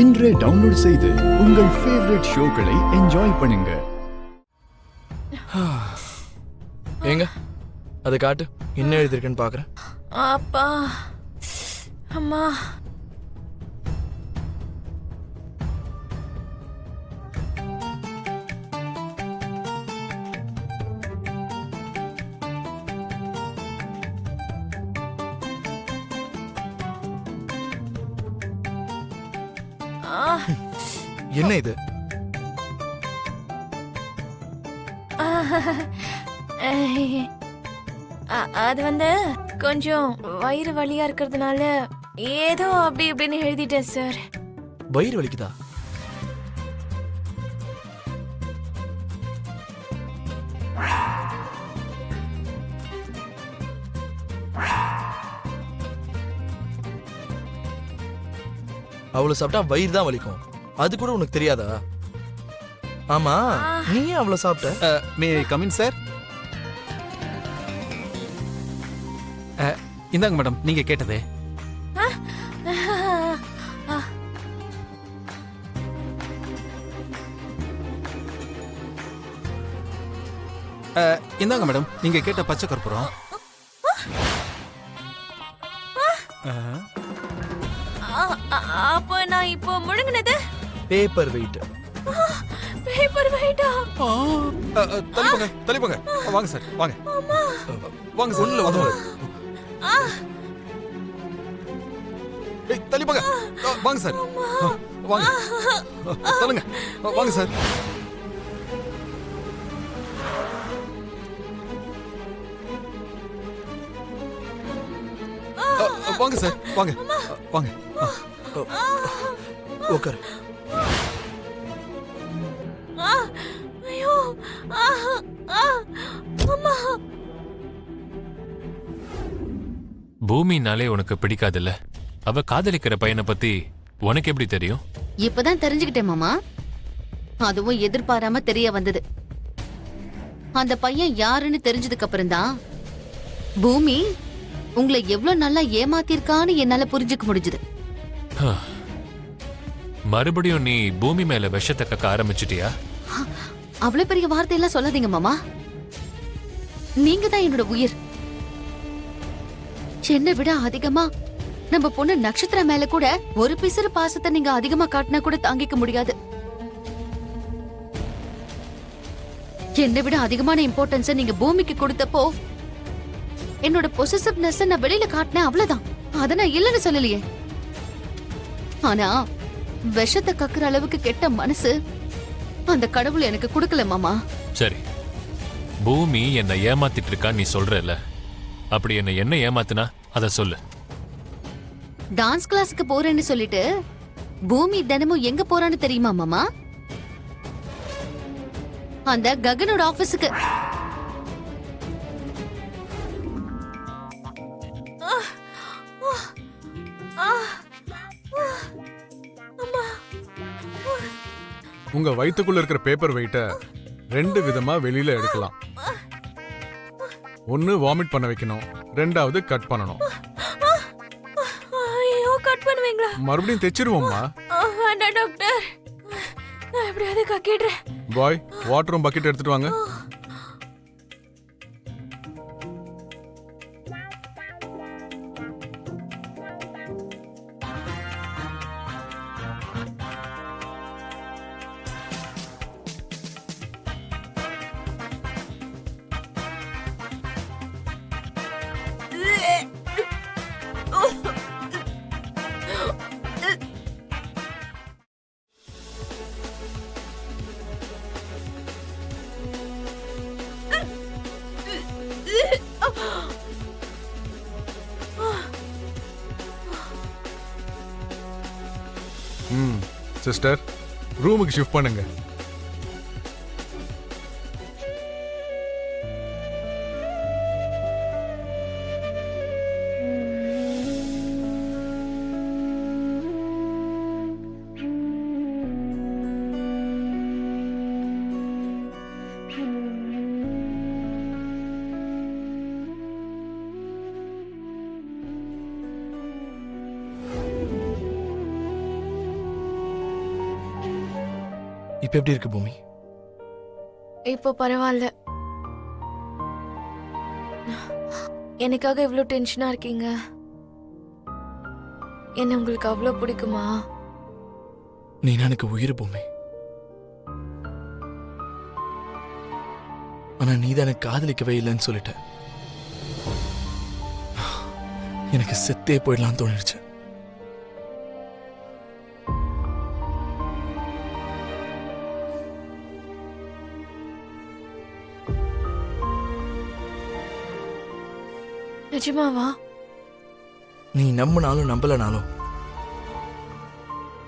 இன்றே டவுன்லோட் செய்து உங்கள் ஃபேவரட் ஷோக்களை என்ஜாய் பண்ணுங்க. ஏங்க அதை காட்டு, என்ன எழுதிருக்குன்னு பாக்குறேன். அப்பா அம்மா என்ன இது? அது கொஞ்சம் வயிறு வலியா இருக்கிறதுனால ஏதோ அப்படி இப்படின்னு எழுதிட்டேன் சார். வயிறு வலிக்குதா? அவ்வளவு சாப்பிட்டா வயிறு தான் வலிக்கும், அது கூட உனக்கு தெரியாதா? ஆமா, நீ ஏன் அவ்வளவு சாப்பிட்ட? May come in sir. இந்தாங்க மேடம், நீங்க கேட்டது. இந்தாங்க மேடம், நீங்க கேட்ட பச்சை கற்பூரம். அப்போ நான் இப்போ முழுங்கினது பேப்பர் வெயிட். பேப்பர் வெயிட்டா? தள்ளி போங்க. வாங்க சார், வாங்க வாங்க சார். உள்ள வந்து தள்ளி போங்க. வாங்க சார், வாங்க சொல்லுங்க. வாங்க சார். வாங்க சார், வாங்க வாங்க. உட்காரு. ஐயோ அம்மா. பூமினாலே உனக்கு பிடிக்காதுல்ல? அவ காதலிக்கிற பையனை பத்தி உனக்கு எப்படி தெரியும்? இப்பதான் தெரிஞ்சுக்கிட்டேன் மாமா. அதுவும் எதிர்பாராம தெரிய வந்தது. அந்த பையன் யாருன்னு தெரிஞ்சதுக்கு அப்புறம் தான் பூமி உங்களை எவ்வளவு நல்லா ஏமாத்திருக்கான்னு என்னால புரிஞ்சுக்க முடிஞ்சது. மறுபடியும் நீ பூமி மேல விஷத்தை கக்க ஆரம்பிச்சிட்டியா? அவ்வளவு பெரிய வார்த்தையெல்லாம் சொல்லாதீங்க மாமா. நீங்க தான் என்னோட உயிர். என்னை விட அதிகமா நம்ம பொண்ணு நட்சத்திர மேல கூட ஒரு பிசுறு பாசத்தை நீங்க அதிகமா காட்டினா கூட தாங்கிக்க முடியாது. என்னை விட அதிகமான இம்பார்ட்டன்ஸ நீங்க பூமிக்கு கொடுத்தப்போ என்னோட பொசசிவ்னஸ் நான் வெளியில காட்டினேன், அவ்வளவுதான். அத நான் இல்லைன்னு சொல்லலையே. ஆனா விஷத்தை கக்குற அளவுக்கு கெட்ட மனசு அந்த கடவுள் எனக்கு கொடுக்கல மாமா. சரி, பூமி என்னை ஏமாத்திட்டு இருக்கான்னு நீ சொல்றல, அப்படி என்ன ஏமாத்துனா அத சொல்லு. டான்ஸ் கிளாஸுக்கு போறேன்னு சொல்லிட்டு பூமி தினமும் எங்க போறான்னு தெரியுமா மாமா? அந்த ககனோட ஆபீஸுக்கு. உங்க வயித்துக்குள்ள இருக்கிற பேப்பர் வெயிட்ட 2 விதமா வெளியில எடுக்கலாம். ஒன்னு வாமிட் பண்ண வைக்கணும், ரெண்டாவது கட் பண்ணணும். ஐயோ, கட் பண்ணுவீங்களா? மறுபடியும் தைச்சிருவோம்மா. வேண்டாம் டாக்டர், நான் எப்படியாவது கக்கிடுறேன். பாய், வாட்டரும் பக்கெட் எடுத்துட்டு வாங்க. சிஸ்டர், ரூமுக்கு ஷிஃப்ட் பண்ணுங்க. இப்ப எப்படி இருக்கு பூமி? இப்போ பரவாயில்ல. எனக்காக இவ்ளோ டென்ஷனா இருக்கீங்க? என்ன உங்களுக்கு அவ்வளோ பிடிக்குமா? நீ எனக்கு உயிர் பூமி. ஆனா நீதான் எனக்கு காதலிக்கவே இல்லைன்னு சொல்லிட்ட. எனக்கு செத்தே போயிடலாம்னு தோணிடுச்சு. நிஜமாவா? நீ நம்பினாலும் நம்பலனாலும்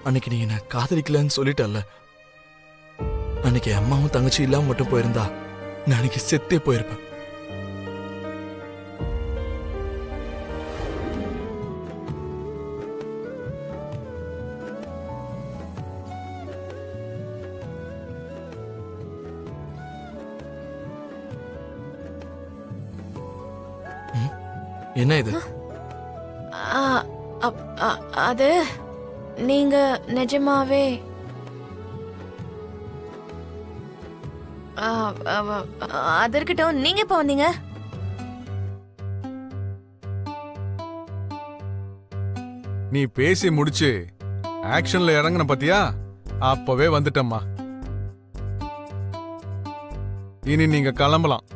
அன்னைக்கு நீ என்ன காதலிக்கலன்னு சொல்லிட்டல்ல, அன்னைக்கு அம்மாவும் தங்கச்சி இல்லாம மட்டும் போயிருந்தா நான் அன்னைக்கு செத்தே போயிருப்பேன். என்ன இது? ஆ, அது நீங்க நிஜமாவே அது இருக்கட்டும். நீங்க எப்ப வந்தீங்க? நீ பேசி முடிச்சு ஆக்ஷன்ல இறங்கின பாத்தியா, அப்பவே வந்துட்டம்மா. இனி நீங்க கிளம்பலாம்.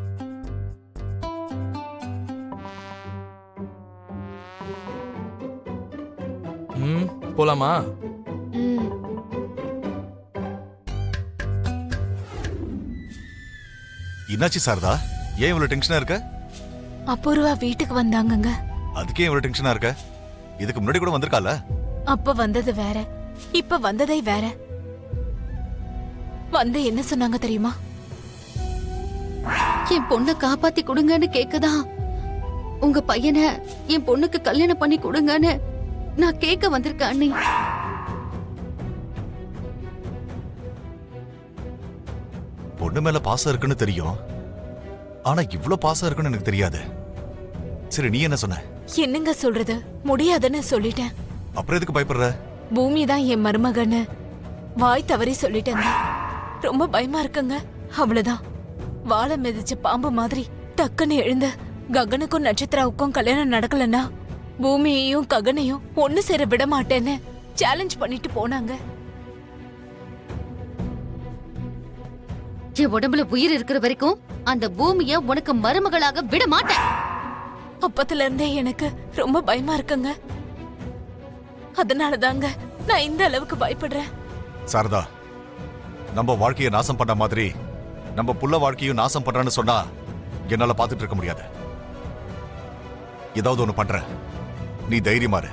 போலாமா? ம். என்னாச்சு சாரதா? ஏன் இவ்வளவு டென்ஷனா இருக்க? அபூர்வா வீட்டுக்கு வந்தாங்கங்க. அதுக்கே இவ்வளவு டென்ஷனா இருக்க? இதுக்கு முன்னாடி கூட வந்திருக்கால? அப்ப வந்தது வேற, இப்ப வந்ததே வேற. வந்து என்ன சொன்னாங்க தெரியுமா? என் பொண்ணை காப்பாத்தி கொடுங்கன்னு கேக்குதா, உங்க பையனை என் பொண்ணுக்கு கல்யாணம் பண்ணி கொடுங்கன்னு நான் கேட்க வந்திருக்கேன் அண்ணி. பொண்ணு மேல பாசம் இருக்குன்னு தெரியும், ஆனா இவ்ளோ பாசம் இருக்குன்னு எனக்கு தெரியாது. சரி, நீ என்ன சொன்ன? என்னங்க சொல்றது, முடியாதுன்னு சொல்லிட்டேன். அப்புறம் எதுக்கு பயப்படுற? பூமி தான் என் மருமகன்னு வாய் தவறி சொல்லிட்டேங்க. ரொம்ப பயமா இருக்குங்க. அவ்வளவுதான். வாழை மிதிச்ச பாம்பு மாதிரி டக்குன்னு எழுந்த ககனுக்கும் நட்சத்திராவுக்கும் கல்யாணம் நடக்கலன்னா பூமியையும் ககனையும் ஒண்ணு சேர விட மாட்டேன்னு சேலஞ்ச் பண்ணிட்டு போனாங்க. என் உடம்புல உயிர் இருக்கிற வரைக்கும் அந்த பூமிய உனக்கு மருமகளாக விட மாட்டேன். அப்பத்துல இருந்தே எனக்கு ரொம்ப பயமா இருக்குங்க. அதனாலதாங்க நான் இந்த அளவுக்கு பயப்படுறேன். சாரதா, நம்ம வாழ்க்கையை நாசம் பண்ண மாதிரி நம்ம புள்ள வாழ்க்கையும் நாசம் பண்றான்னு சொன்னா என்னால பாத்துட்டு இருக்க முடியாது. ஏதாவது ஒண்ணு பண்றேன், நீ தைரியமா இரு.